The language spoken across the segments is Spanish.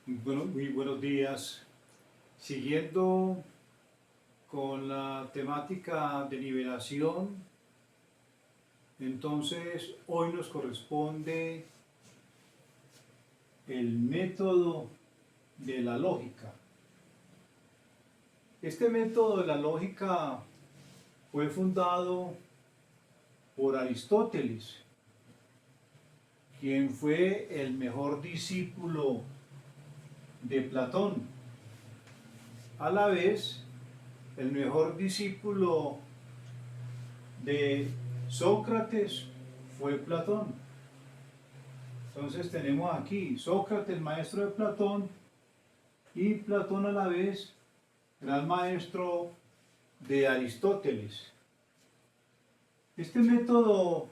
Bueno, muy buenos días. Siguiendo con la temática de nivelación, entonces hoy nos corresponde el método de la lógica. Este método de la lógica fue fundado por Aristóteles, quien fue el mejor discípulo de Platón. A la vez, el mejor discípulo de Sócrates fue Platón. Entonces tenemos aquí Sócrates, el maestro de Platón, y Platón a la vez, gran maestro de Aristóteles. Este método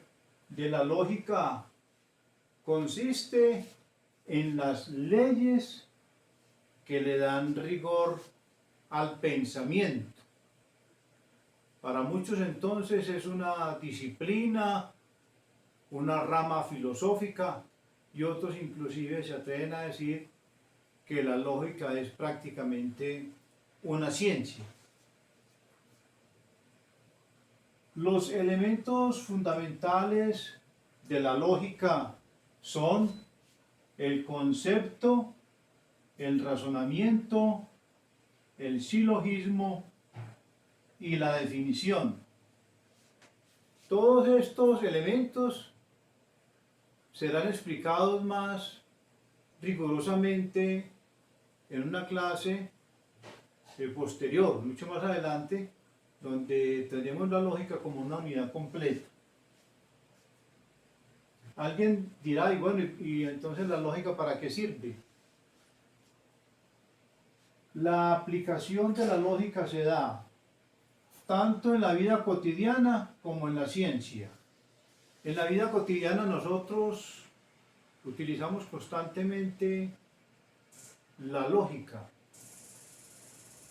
de la lógica consiste en las leyes que le dan rigor al pensamiento. Para muchos entonces es una disciplina, una rama filosófica, y otros inclusive se atreven a decir que la lógica es prácticamente una ciencia. Los elementos fundamentales de la lógica son el concepto, el razonamiento, el silogismo y la definición. Todos estos elementos serán explicados más rigurosamente en una clase posterior, mucho más adelante, donde tendremos la lógica como una unidad completa. Alguien dirá, y bueno, y entonces la lógica ¿para qué sirve? La aplicación de la lógica se da tanto en la vida cotidiana como en la ciencia. En la vida cotidiana nosotros utilizamos constantemente la lógica.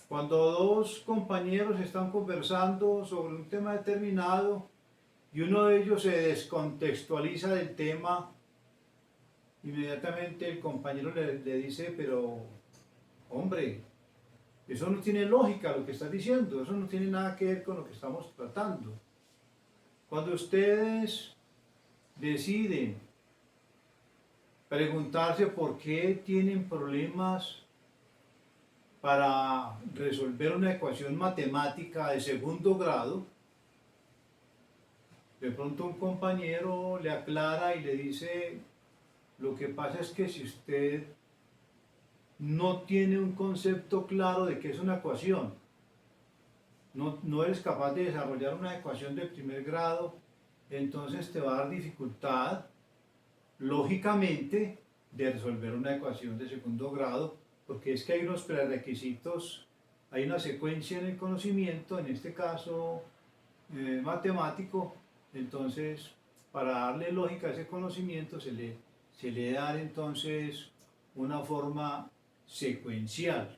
Cuando dos compañeros están conversando sobre un tema determinado y uno de ellos se descontextualiza del tema, inmediatamente el compañero le dice, pero hombre, eso no tiene lógica lo que estás diciendo, eso no tiene nada que ver con lo que estamos tratando. Cuando ustedes deciden preguntarse por qué tienen problemas para resolver una ecuación matemática de segundo grado, de pronto un compañero le aclara y le dice, lo que pasa es que si usted no tiene un concepto claro de qué es una ecuación, no eres capaz de desarrollar una ecuación de primer grado, entonces te va a dar dificultad, lógicamente, de resolver una ecuación de segundo grado, porque es que hay unos prerequisitos, hay una secuencia en el conocimiento, en este caso matemático, entonces para darle lógica a ese conocimiento se le da entonces una forma secuencial.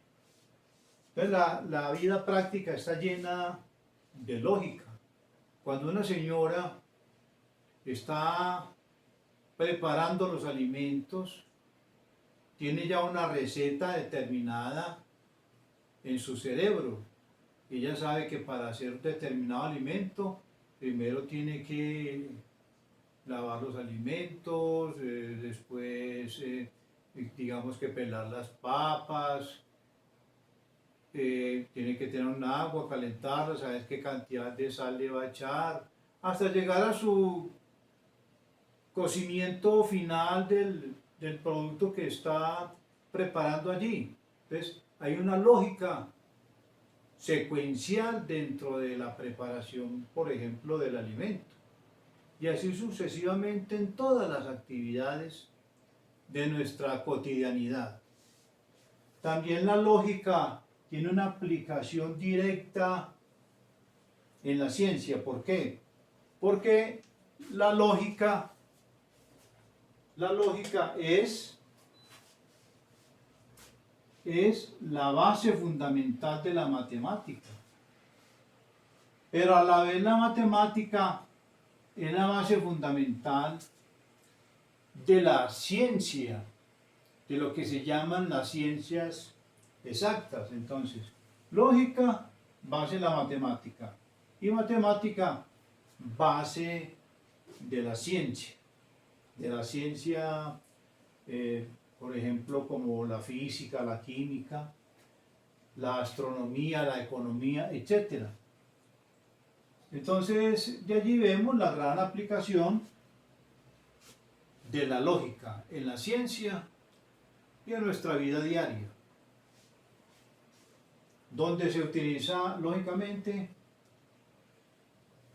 Entonces la vida práctica está llena de lógica. Cuando una señora está preparando los alimentos, tiene ya una receta determinada en su cerebro. Ella sabe que para hacer determinado alimento, primero tiene que lavar los alimentos, después digamos que pelar las papas, tiene que tener un agua, calentarla, saber qué cantidad de sal le va a echar, hasta llegar a su cocimiento final del producto que está preparando allí. Entonces, hay una lógica secuencial dentro de la preparación, por ejemplo, del alimento. Y así sucesivamente en todas las actividades de nuestra cotidianidad. También la lógica tiene una aplicación directa en la ciencia. ¿Por qué? Porque la lógica es la base fundamental de la matemática. Pero a la vez la matemática es la base fundamental de la ciencia. de lo que se llaman las ciencias exactas. Entonces, lógica, base de la matemática, y matemática, base de la ciencia. Por ejemplo, como la física, la química, la astronomía, la economía, etc. Entonces, de allí vemos la gran aplicación de la lógica en la ciencia y en nuestra vida diaria, donde se utiliza lógicamente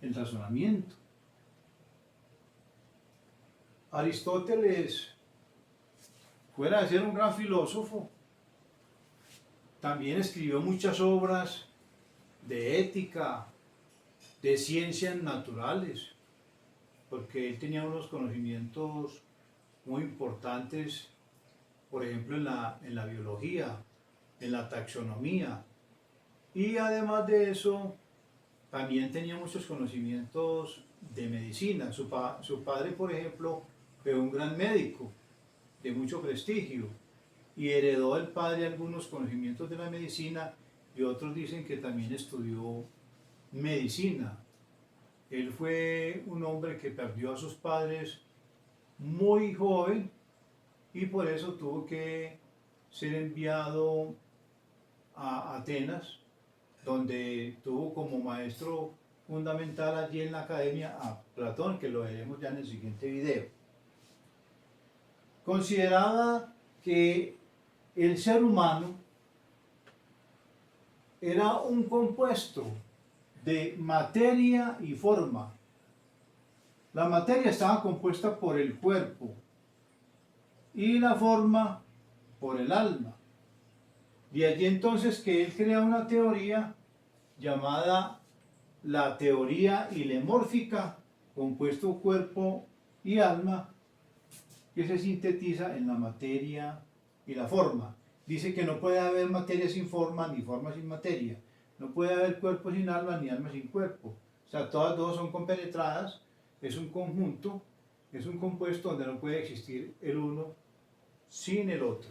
el razonamiento. Aristóteles, fuera de ser un gran filósofo, también escribió muchas obras de ética, de ciencias naturales, porque él tenía unos conocimientos muy importantes, por ejemplo, en la biología, en la taxonomía, y además de eso, también tenía muchos conocimientos de medicina. Su padre, por ejemplo, fue un gran médico de mucho prestigio y heredó del padre algunos conocimientos de la medicina, y otros dicen que también estudió medicina. Él fue un hombre que perdió a sus padres muy joven y por eso tuvo que ser enviado a Atenas, donde tuvo como maestro fundamental allí en la academia a Platón, que lo veremos ya en el siguiente video. Consideraba que el ser humano era un compuesto de materia y forma. La materia estaba compuesta por el cuerpo y la forma por el alma. De allí entonces que él crea una teoría llamada la teoría ilemórfica, compuesto cuerpo y alma, que se sintetiza en la materia y la forma. Dice que no puede haber materia sin forma, ni forma sin materia. No puede haber cuerpo sin alma, ni alma sin cuerpo. O sea, todas dos son compenetradas, es un conjunto, es un compuesto donde no puede existir el uno sin el otro.